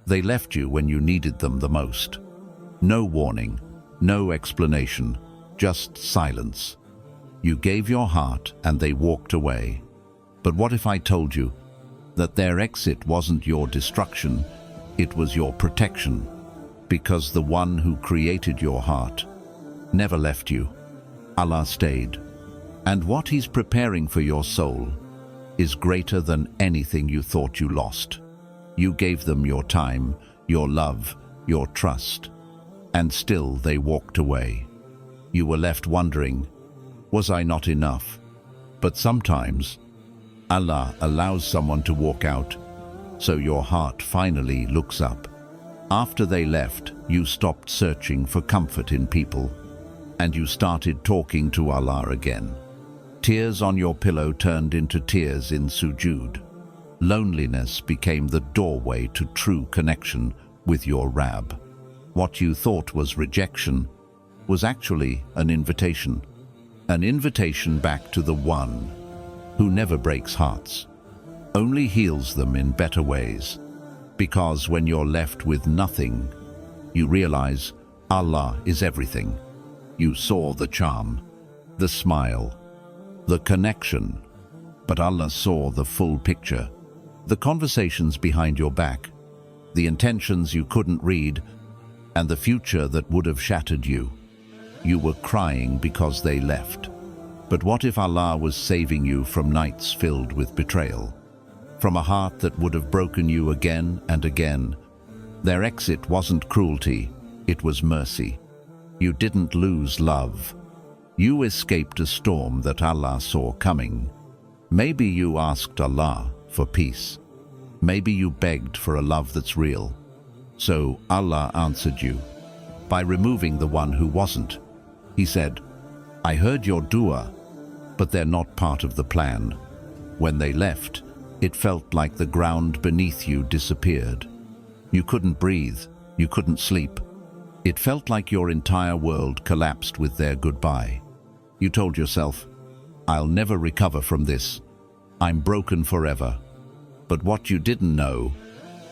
They left you when you needed them the most. No warning, no explanation, just silence. You gave your heart and they walked away. But what if I told you that their exit wasn't your destruction, it was your protection? Because the one who created your heart never left you. Allah stayed. And what He's preparing for your soul is greater than anything you thought you lost. You gave them your time, your love, your trust, and still they walked away. You were left wondering, was I not enough? But sometimes Allah allows someone to walk out, so your heart finally looks up. After they left, you stopped searching for comfort in people, and you started talking to Allah again. Tears on your pillow turned into tears in sujood. Loneliness became the doorway to true connection with your Rabb. What you thought was rejection was actually an invitation back to the one who never breaks hearts, only heals them in better ways. Because when you're left with nothing, you realize Allah is everything. You saw the charm, the smile, the connection, but Allah saw the full picture. The conversations behind your back, the intentions you couldn't read, and the future that would have shattered you. You were crying because they left. But what if Allah was saving you from nights filled with betrayal? From a heart that would have broken you again and again? Their exit wasn't cruelty, it was mercy. You didn't lose love. You escaped a storm that Allah saw coming. Maybe you asked Allah for peace. Maybe you begged for a love that's real. So Allah answered you by removing the one who wasn't. He said, I heard your dua, but they're not part of the plan. When they left, it felt like the ground beneath you disappeared. You couldn't breathe, you couldn't sleep. It felt like your entire world collapsed with their goodbye. You told yourself, I'll never recover from this. I'm broken forever. But what you didn't know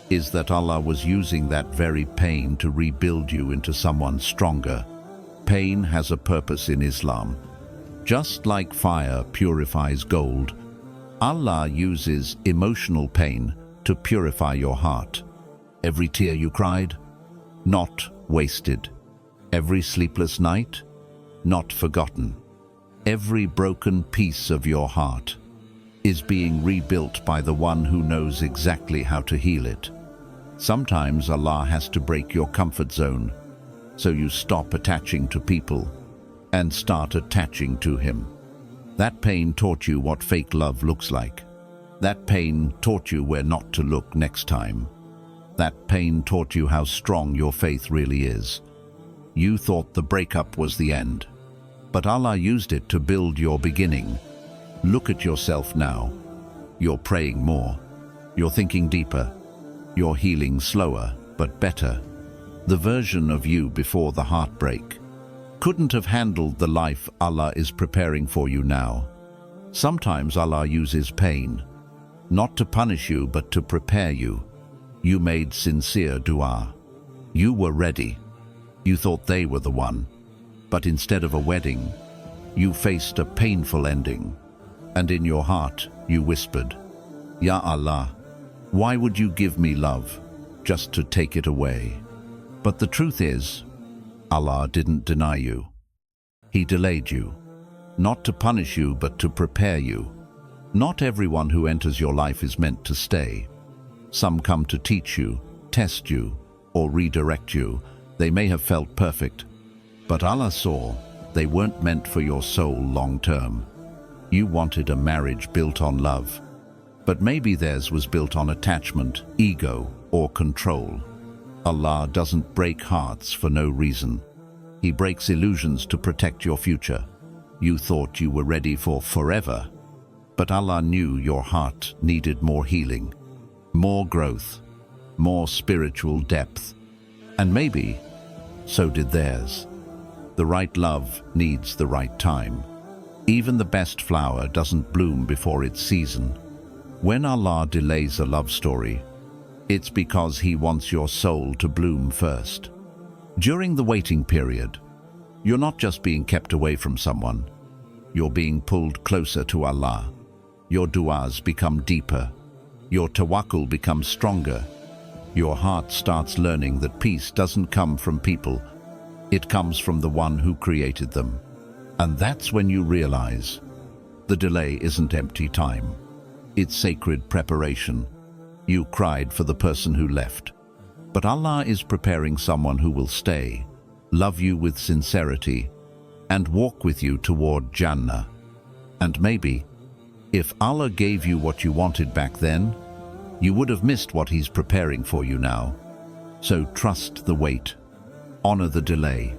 is that Allah was using that very pain to rebuild you into someone stronger. Pain has a purpose in Islam. Just like fire purifies gold, Allah uses emotional pain to purify your heart. Every tear you cried, not wasted. Every sleepless night, not forgotten. Every broken piece of your heart is being rebuilt by the one who knows exactly how to heal it. Sometimes Allah has to break your comfort zone, so you stop attaching to people and start attaching to Him. That pain taught you what fake love looks like. That pain taught you where not to look next time. That pain taught you how strong your faith really is. You thought the breakup was the end, but Allah used it to build your beginning. Look at yourself now. You're praying more. You're thinking deeper. You're healing slower, but better. The version of you before the heartbreak couldn't have handled the life Allah is preparing for you now. Sometimes Allah uses pain, not to punish you, but to prepare you. You made sincere dua. You were ready. You thought they were the one. But instead of a wedding, you faced a painful ending. And in your heart, you whispered, Ya Allah, why would you give me love just to take it away? But the truth is, Allah didn't deny you. He delayed you, not to punish you, but to prepare you. Not everyone who enters your life is meant to stay. Some come to teach you, test you, or redirect you. They may have felt perfect, but Allah saw they weren't meant for your soul long term. You wanted a marriage built on love, but maybe theirs was built on attachment, ego, or control. Allah doesn't break hearts for no reason. He breaks illusions to protect your future. You thought you were ready for forever, but Allah knew your heart needed more healing, more growth, more spiritual depth, and maybe so did theirs. The right love needs the right time. Even the best flower doesn't bloom before its season. When Allah delays a love story, It's because He wants your soul to bloom first. During the waiting period, you're not just being kept away from someone, you're being pulled closer to Allah. Your du'as become deeper, your tawakkul becomes stronger, your heart starts learning that peace doesn't come from people, it comes from the one who created them. And that's when you realize the delay isn't empty time, it's sacred preparation. You cried for the person who left, but Allah is preparing someone who will stay, love you with sincerity, and walk with you toward Jannah. And maybe, if Allah gave you what you wanted back then, you would have missed what He's preparing for you now. So trust the wait, honor the delay,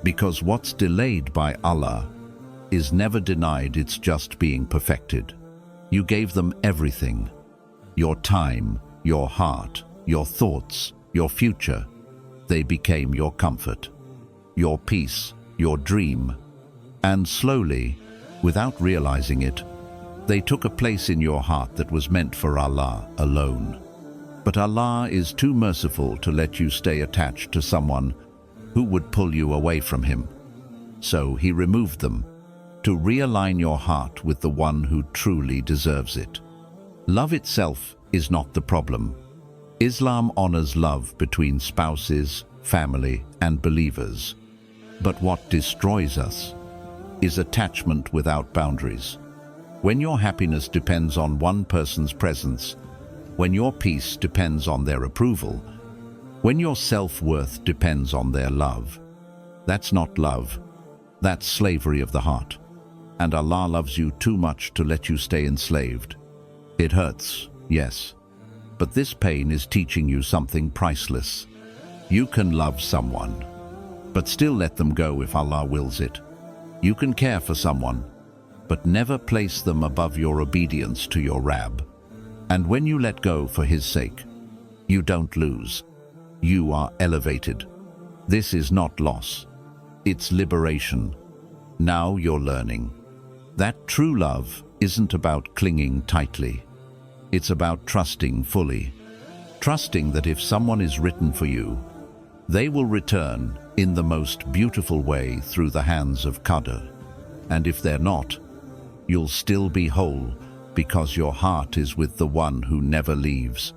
because what's delayed by Allah is never denied, it's just being perfected. You gave them everything, your time, your heart, your thoughts, your future. They became your comfort, your peace, your dream. And slowly, without realizing it, they took a place in your heart that was meant for Allah alone. But Allah is too merciful to let you stay attached to someone who would pull you away from Him. So He removed them to realign your heart with the one who truly deserves it. Love itself is not the problem. Islam honors love between spouses, family, and believers. But what destroys us is attachment without boundaries. When your happiness depends on one person's presence, when your peace depends on their approval, when your self-worth depends on their love, that's not love, that's slavery of the heart. And Allah loves you too much to let you stay enslaved. It hurts, yes, but this pain is teaching you something priceless. You can love someone, but still let them go if Allah wills it. You can care for someone, but never place them above your obedience to your Rabb. And when you let go for His sake, you don't lose. You are elevated. This is not loss. It's liberation. Now you're learning that true love isn't about clinging tightly. It's about trusting fully. Trusting that if someone is written for you, they will return in the most beautiful way through the hands of Qadr. And if they're not, you'll still be whole because your heart is with the one who never leaves.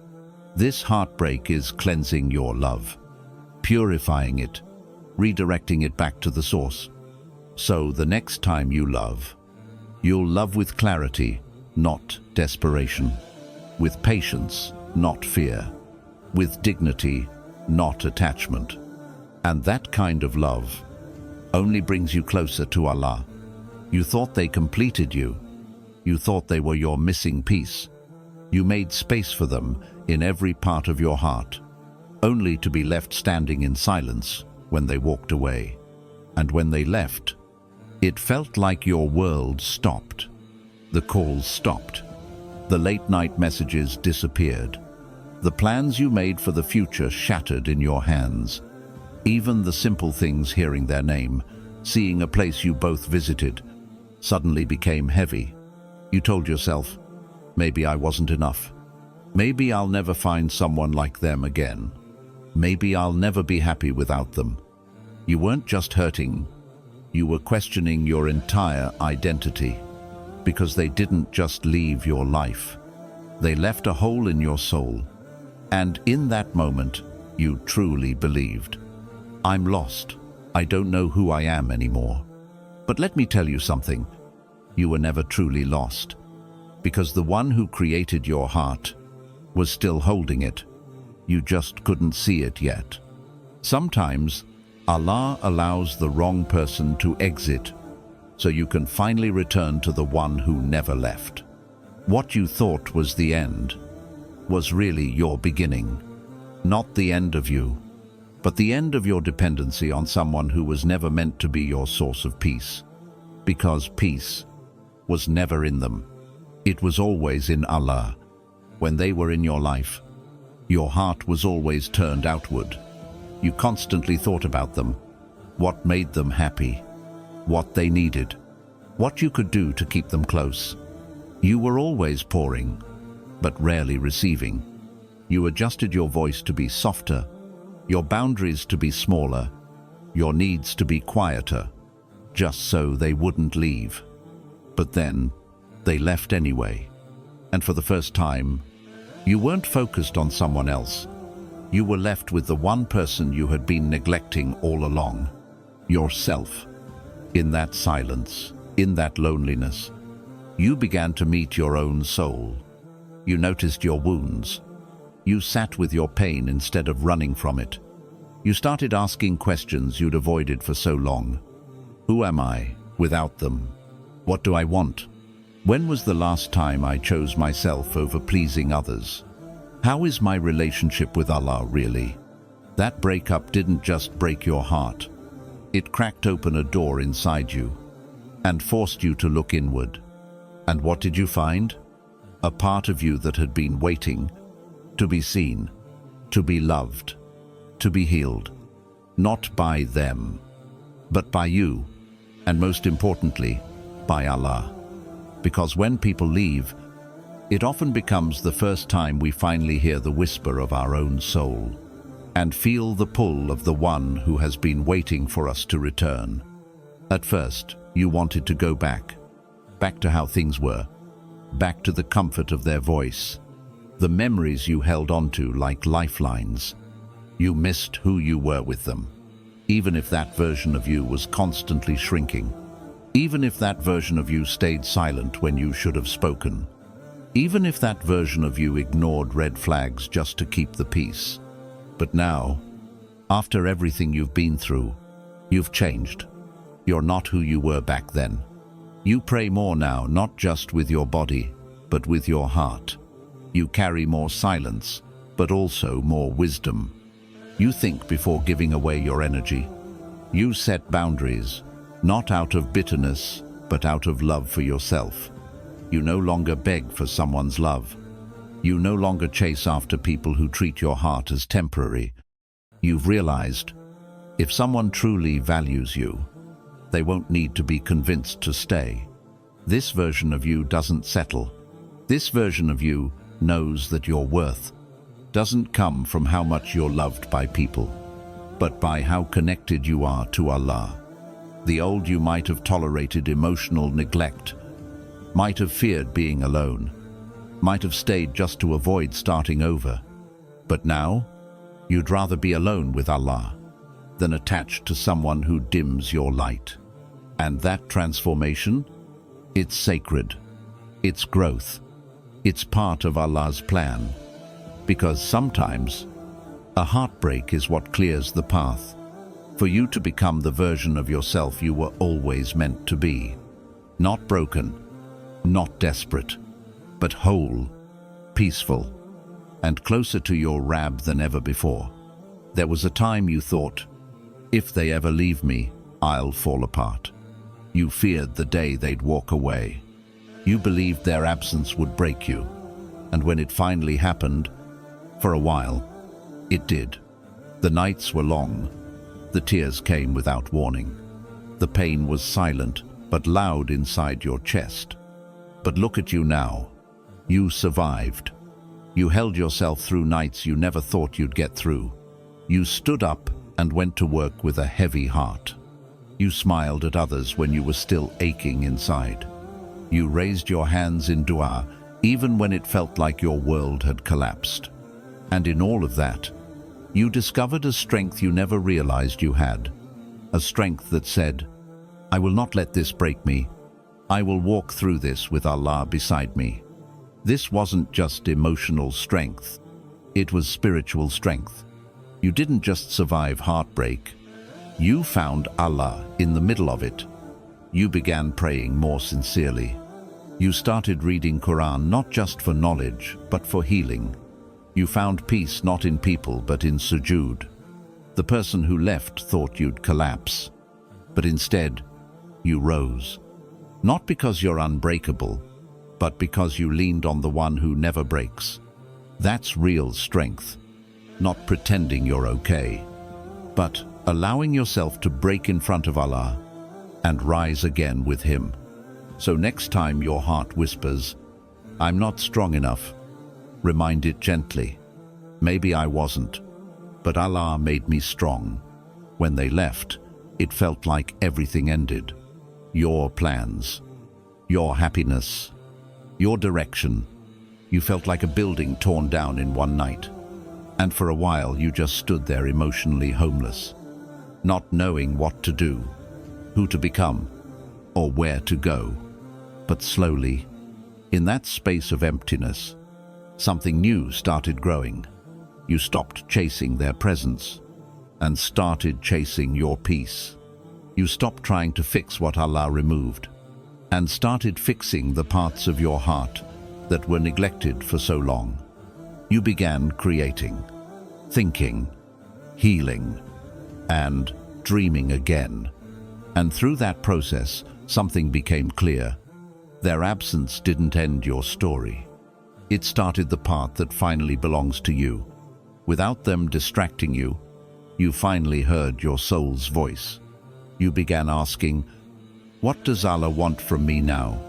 This heartbreak is cleansing your love, purifying it, redirecting it back to the source. So the next time you love, you'll love with clarity, not desperation, with patience, not fear, with dignity, not attachment. And that kind of love only brings you closer to Allah. You thought they completed you. You thought they were your missing piece. You made space for them in every part of your heart, only to be left standing in silence when they walked away. And when they left, it felt like your world stopped. The calls stopped. The late-night messages disappeared. The plans you made for the future shattered in your hands. Even the simple things, hearing their name, seeing a place you both visited, suddenly became heavy. You told yourself, maybe I wasn't enough. Maybe I'll never find someone like them again. Maybe I'll never be happy without them. You weren't just hurting, you were questioning your entire identity, because they didn't just leave your life. They left a hole in your soul. And in that moment, you truly believed, I'm lost. I don't know who I am anymore. But let me tell you something. You were never truly lost, because the one who created your heart was still holding it. You just couldn't see it yet. Sometimes, Allah allows the wrong person to exit so you can finally return to the one who never left. What you thought was the end was really your beginning. Not the end of you, but the end of your dependency on someone who was never meant to be your source of peace. Because peace was never in them. It was always in Allah. When they were in your life, your heart was always turned outward. You constantly thought about them, what made them happy, what they needed, what you could do to keep them close. You were always pouring, but rarely receiving. You adjusted your voice to be softer, your boundaries to be smaller, your needs to be quieter, just so they wouldn't leave. But then, they left anyway. And for the first time, you weren't focused on someone else. You were left with the one person you had been neglecting all along, yourself. In that silence, in that loneliness, you began to meet your own soul. You noticed your wounds. You sat with your pain instead of running from it. You started asking questions you'd avoided for so long. Who am I without them? What do I want? When was the last time I chose myself over pleasing others? How is my relationship with Allah really? That breakup didn't just break your heart. It cracked open a door inside you and forced you to look inward. And what did you find? A part of you that had been waiting to be seen, to be loved, to be healed. Not by them, but by you, and most importantly, by Allah. Because when people leave, it often becomes the first time we finally hear the whisper of our own soul and feel the pull of the one who has been waiting for us to return. At first, you wanted to go back to how things were, back to the comfort of their voice, the memories you held onto like lifelines. You missed who you were with them, even if that version of you was constantly shrinking, even if that version of you stayed silent when you should have spoken, even if that version of you ignored red flags just to keep the peace. But now, after everything you've been through, you've changed. You're not who you were back then. You pray more now, not just with your body, but with your heart. You carry more silence, but also more wisdom. You think before giving away your energy. You set boundaries, not out of bitterness, but out of love for yourself. You no longer beg for someone's love. You no longer chase after people who treat your heart as temporary. You've realized, if someone truly values you, they won't need to be convinced to stay. This version of you doesn't settle. This version of you knows that your worth doesn't come from how much you're loved by people, but by how connected you are to Allah. The old you might have tolerated emotional neglect, might have feared being alone, might have stayed just to avoid starting over. But now, you'd rather be alone with Allah than attached to someone who dims your light. And that transformation, it's sacred, it's growth, it's part of Allah's plan. Because sometimes, a heartbreak is what clears the path for you to become the version of yourself you were always meant to be. Not broken, not desperate, but whole, peaceful, and closer to your Rabb than ever before. There was a time you thought, if they ever leave me, I'll fall apart. You feared the day they'd walk away. You believed their absence would break you. And when it finally happened, for a while, it did. The nights were long. The tears came without warning. The pain was silent, but loud inside your chest. But look at you now. You survived. You held yourself through nights you never thought you'd get through. You stood up and went to work with a heavy heart. You smiled at others when you were still aching inside. You raised your hands in dua, even when it felt like your world had collapsed. And in all of that, you discovered a strength you never realized you had. A strength that said, I will not let this break me. I will walk through this with Allah beside me. This wasn't just emotional strength. It was spiritual strength. You didn't just survive heartbreak. You found Allah in the middle of it. You began praying more sincerely. You started reading Quran not just for knowledge, but for healing. You found peace not in people, but in sujood. The person who left thought you'd collapse, but instead, you rose. Not because you're unbreakable, but because you leaned on the one who never breaks. That's real strength. Not pretending you're okay, but allowing yourself to break in front of Allah and rise again with Him. So next time your heart whispers, I'm not strong enough, remind it gently, Maybe I wasn't, but Allah made me strong. When they left, it felt like everything ended. Your plans, your happiness, your direction. You felt like a building torn down in one night. And for a while you just stood there emotionally homeless, not knowing what to do, who to become, or where to go. But slowly, in that space of emptiness, something new started growing. You stopped chasing their presence and started chasing your peace. You stopped trying to fix what Allah removed and started fixing the parts of your heart that were neglected for so long. You began creating, thinking, healing, and dreaming again. And through that process, something became clear. Their absence didn't end your story. It started the part that finally belongs to you. Without them distracting you, you finally heard your soul's voice. You began asking, what does Allah want from me now?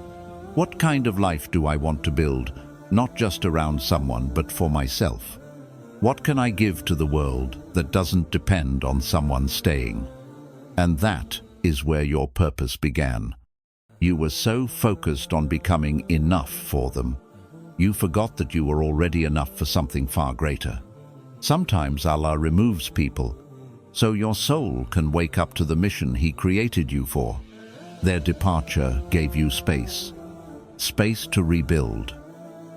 What kind of life do I want to build, not just around someone, but for myself? What can I give to the world that doesn't depend on someone staying? And that is where your purpose began. You were so focused on becoming enough for them, you forgot that you were already enough for something far greater. Sometimes Allah removes people so your soul can wake up to the mission He created you for. Their departure gave you space. Space to rebuild,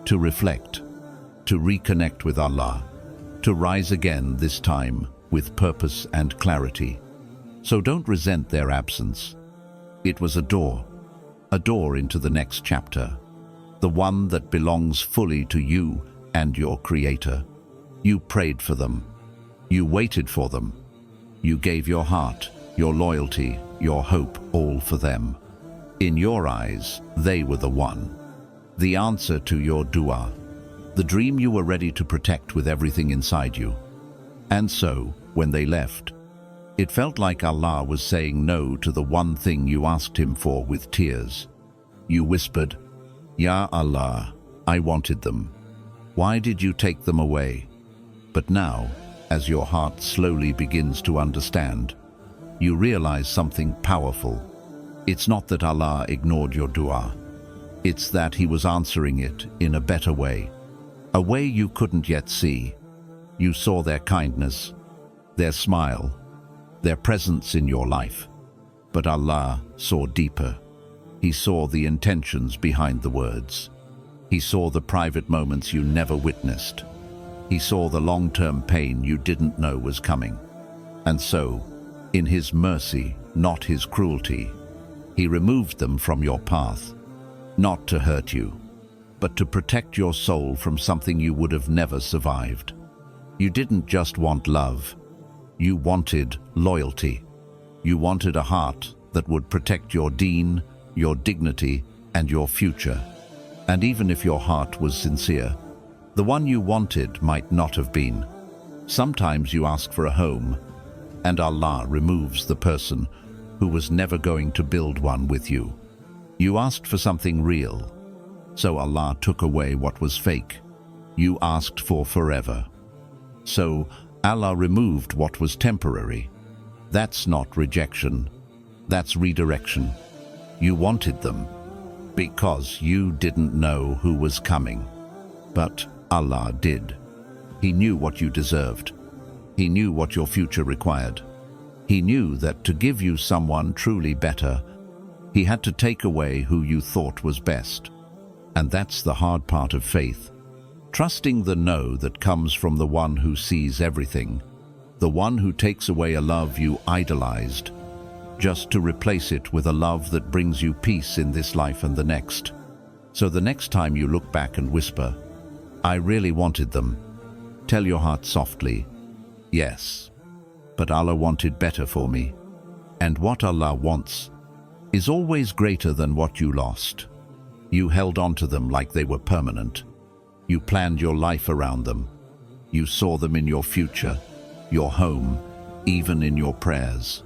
to reflect, to reconnect with Allah, to rise again, this time with purpose and clarity. So don't resent their absence. It was a door into the next chapter, the one that belongs fully to you and your Creator. You prayed for them. You waited for them. You gave your heart, your loyalty, your hope, all for them. In your eyes, they were the one, the answer to your dua, the dream you were ready to protect with everything inside you. And so, when they left, it felt like Allah was saying no to the one thing you asked Him for with tears. You whispered, "Ya Allah, I wanted them. Why did you take them away?" But now, as your heart slowly begins to understand, you realize something powerful. It's not that Allah ignored your dua. It's that He was answering it in a better way, a way you couldn't yet see. You saw their kindness, their smile, their presence in your life. But Allah saw deeper. He saw the intentions behind the words. He saw the private moments you never witnessed. He saw the long-term pain you didn't know was coming. And so, in His mercy, not His cruelty, He removed them from your path, not to hurt you, but to protect your soul from something you would have never survived. You didn't just want love. You wanted loyalty. You wanted a heart that would protect your deen, your dignity, and your future. And even if your heart was sincere, the one you wanted might not have been. Sometimes you ask for a home, and Allah removes the person who was never going to build one with you. You asked for something real, so Allah took away what was fake. You asked for forever, so Allah removed what was temporary. That's not rejection, that's redirection. You wanted them because you didn't know who was coming. But Allah did. He knew what you deserved. He knew what your future required. He knew that to give you someone truly better, He had to take away who you thought was best. And that's the hard part of faith. Trusting the no that comes from the one who sees everything, the one who takes away a love you idolized, just to replace it with a love that brings you peace in this life and the next. So the next time you look back and whisper, "I really wanted them," tell your heart softly, "Yes, but Allah wanted better for me." And what Allah wants is always greater than what you lost. You held on to them like they were permanent. You planned your life around them. You saw them in your future, your home, even in your prayers.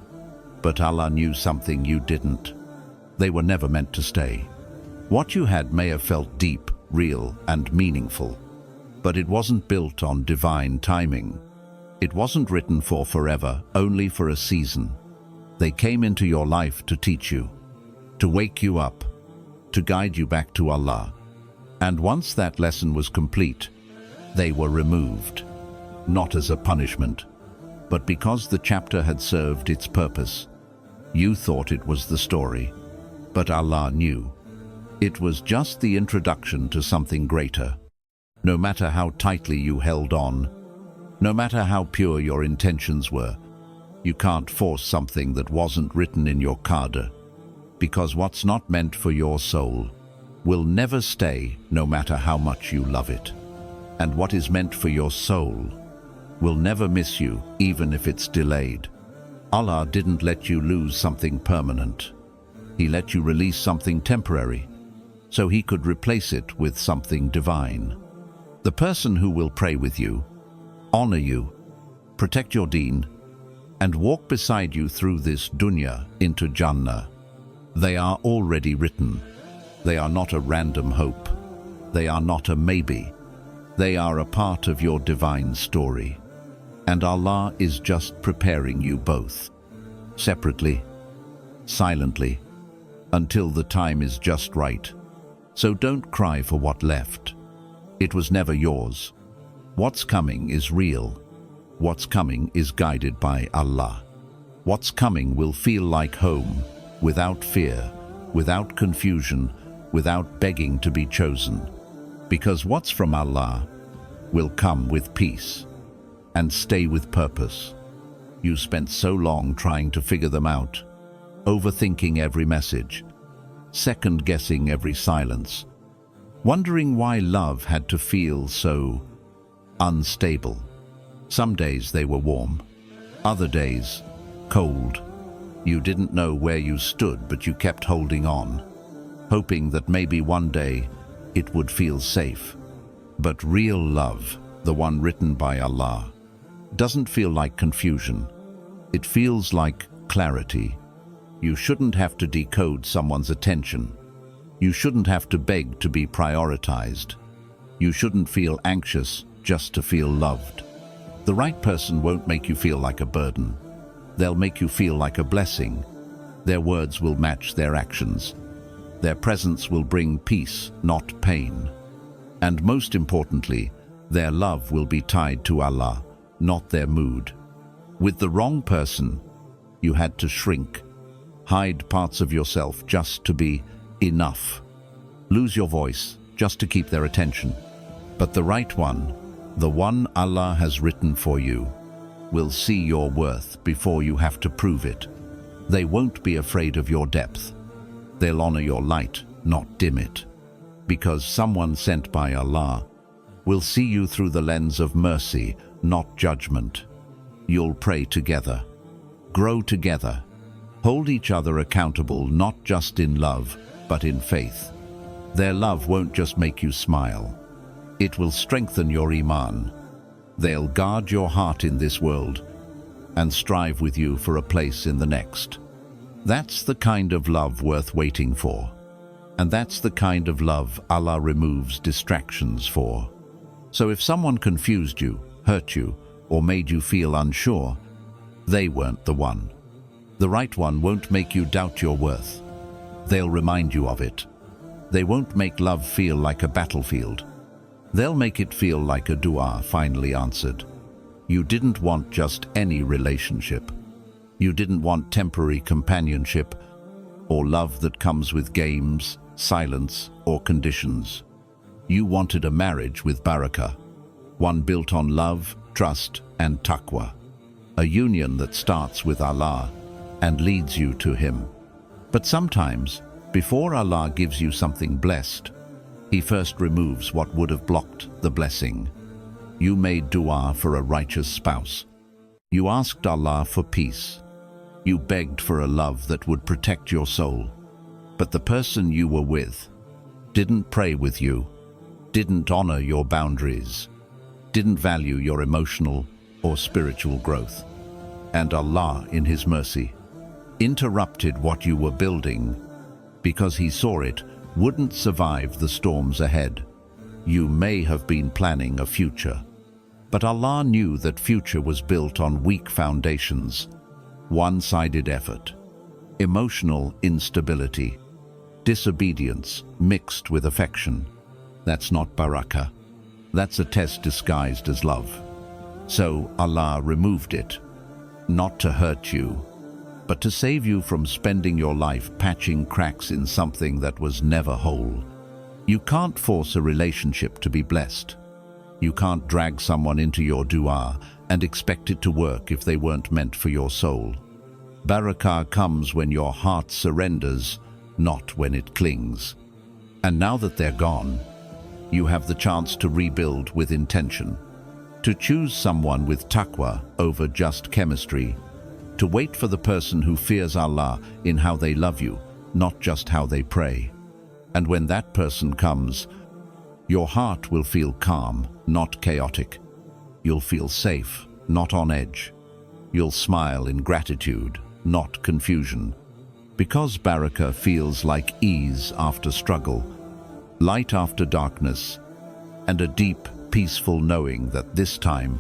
But Allah knew something you didn't. They were never meant to stay. What you had may have felt deep, real, and meaningful, But it wasn't built on divine timing. It wasn't written for forever, only for a season. They came into your life to teach you, to wake you up, to guide you back to Allah. And once that lesson was complete, they were removed, not as a punishment, but because the chapter had served its purpose. You thought it was the story, but Allah knew. It was just the introduction to something greater. No matter how tightly you held on, no matter how pure your intentions were, you can't force something that wasn't written in your Qadr, because what's not meant for your soul will never stay, no matter how much you love it. And what is meant for your soul will never miss you, even if it's delayed. Allah didn't let you lose something permanent. He let you release something temporary, so He could replace it with something divine. The person who will pray with you, honor you, protect your deen, and walk beside you through this dunya into Jannah, they are already written. They are not a random hope. They are not a maybe. They are a part of your divine story. And Allah is just preparing you both, separately, silently, until the time is just right. So don't cry for what left. It was never yours. What's coming is real. What's coming is guided by Allah. What's coming will feel like home, without fear, without confusion, without begging to be chosen. Because what's from Allah will come with peace and stay with purpose. You spent so long trying to figure them out, overthinking every message, second-guessing every silence, wondering why love had to feel so unstable. Some days they were warm, other days cold. You didn't know where you stood, but you kept holding on, hoping that maybe one day it would feel safe. But real love, the one written by Allah, doesn't feel like confusion. It feels like clarity. You shouldn't have to decode someone's attention. You shouldn't have to beg to be prioritized. You shouldn't feel anxious just to feel loved. The right person won't make you feel like a burden. They'll make you feel like a blessing. Their words will match their actions. Their presence will bring peace, not pain. And most importantly, their love will be tied to Allah, not their mood. With the wrong person, you had to shrink, hide parts of yourself just to be enough, lose your voice just to keep their attention. But the right one, the one Allah has written for you, will see your worth before you have to prove it. They won't be afraid of your depth. They'll honor your light, not dim it. Because someone sent by Allah will see you through the lens of mercy, not judgment. You'll pray together, grow together, hold each other accountable, not just in love, but in faith. Their love won't just make you smile. It will strengthen your iman. They'll guard your heart in this world and strive with you for a place in the next. That's the kind of love worth waiting for. And that's the kind of love Allah removes distractions for. So if someone confused you, hurt you, or made you feel unsure, they weren't the one. The right one won't make you doubt your worth. They'll remind you of it. They won't make love feel like a battlefield. They'll make it feel like a dua finally answered. You didn't want just any relationship. You didn't want temporary companionship or love that comes with games, silence, or conditions. You wanted a marriage with barakah, one built on love, trust, and taqwa. A union that starts with Allah and leads you to Him. But sometimes, before Allah gives you something blessed, He first removes what would have blocked the blessing. You made dua for a righteous spouse. You asked Allah for peace. You begged for a love that would protect your soul. But the person you were with didn't pray with you, didn't honor your boundaries, didn't value your emotional or spiritual growth. And Allah, in His mercy, interrupted what you were building because He saw it wouldn't survive the storms ahead. You may have been planning a future, but Allah knew that future was built on weak foundations, one-sided effort, emotional instability, disobedience mixed with affection. That's not barakah. That's a test disguised as love. So Allah removed it, not to hurt you, but to save you from spending your life patching cracks in something that was never whole. You can't force a relationship to be blessed. You can't drag someone into your dua and expect it to work if they weren't meant for your soul. Barakah comes when your heart surrenders, not when it clings. And now that they're gone, you have the chance to rebuild with intention, to choose someone with taqwa over just chemistry, to wait for the person who fears Allah in how they love you, not just how they pray. And when that person comes, your heart will feel calm, not chaotic. You'll feel safe, not on edge. You'll smile in gratitude, not confusion. Because barakah feels like ease after struggle, light after darkness, and a deep, peaceful knowing that this time,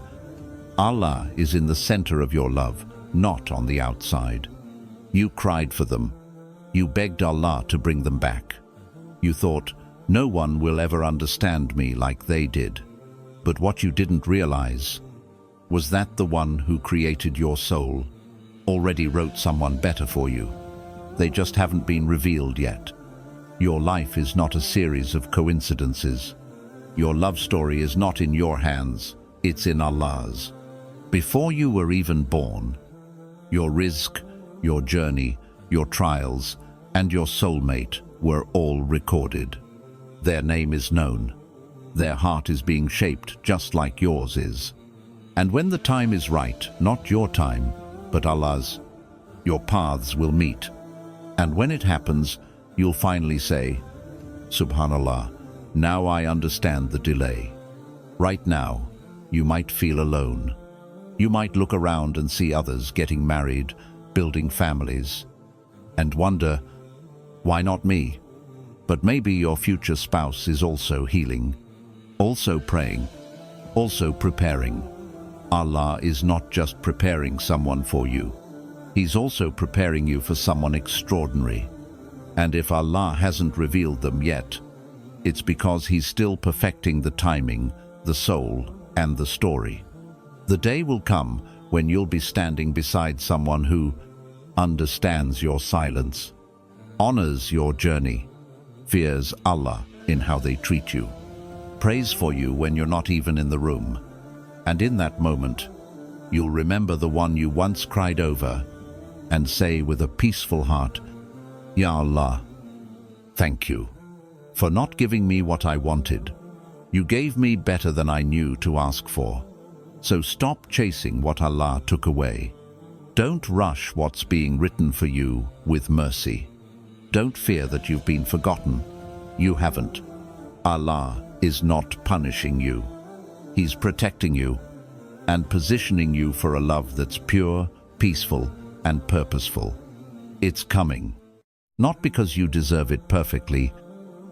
Allah is in the center of your love, not on the outside. You cried for them. You begged Allah to bring them back. You thought, no one will ever understand me like they did. But what you didn't realize was that the one who created your soul already wrote someone better for you. They just haven't been revealed yet. Your life is not a series of coincidences. Your love story is not in your hands, it's in Allah's. Before you were even born, your rizq, your journey, your trials, and your soulmate were all recorded. Their name is known. Their heart is being shaped just like yours is. And when the time is right, not your time, but Allah's, your paths will meet. And when it happens, you'll finally say, Subhanallah, now I understand the delay. Right now, you might feel alone. You might look around and see others getting married, building families, and wonder, why not me? But maybe your future spouse is also healing, also praying, also preparing. Allah is not just preparing someone for you. He's also preparing you for someone extraordinary. And if Allah hasn't revealed them yet, it's because He's still perfecting the timing, the soul, and the story. The day will come when you'll be standing beside someone who understands your silence, honors your journey, fears Allah in how they treat you, prays for you when you're not even in the room. And in that moment, you'll remember the one you once cried over and say with a peaceful heart, Ya Allah, thank you for not giving me what I wanted. You gave me better than I knew to ask for. So stop chasing what Allah took away. Don't rush what's being written for you with mercy. Don't fear that you've been forgotten. You haven't. Allah is not punishing you. He's protecting you and positioning you for a love that's pure, peaceful, and purposeful. It's coming. Not because you deserve it perfectly,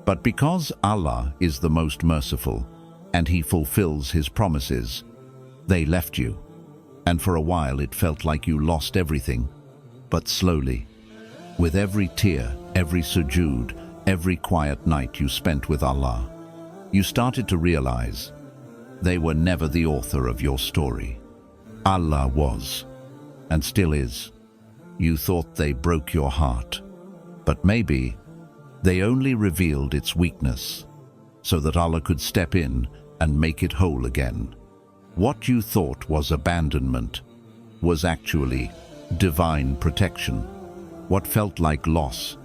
but because Allah is the most merciful and He fulfills His promises. They left you, and for a while it felt like you lost everything. But slowly, with every tear, every sujood, every quiet night you spent with Allah, you started to realize they were never the author of your story. Allah was, and still is. You thought they broke your heart, but maybe they only revealed its weakness so that Allah could step in and make it whole again. What you thought was abandonment was actually divine protection. What felt like loss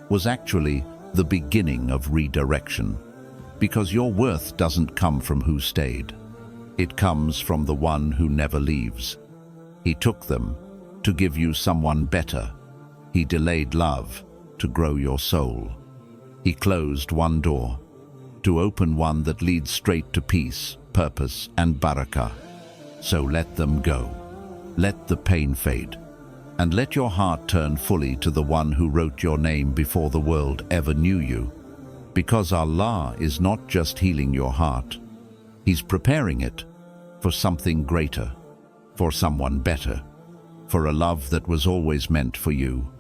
was actually the beginning of redirection. Because your worth doesn't come from who stayed. It comes from the one who never leaves. He took them to give you someone better. He delayed love to grow your soul. He closed one door to open one that leads straight to peace, purpose, and barakah. So let them go. Let the pain fade. And let your heart turn fully to the one who wrote your name before the world ever knew you. Because Allah is not just healing your heart, He's preparing it for something greater, for someone better, for a love that was always meant for you.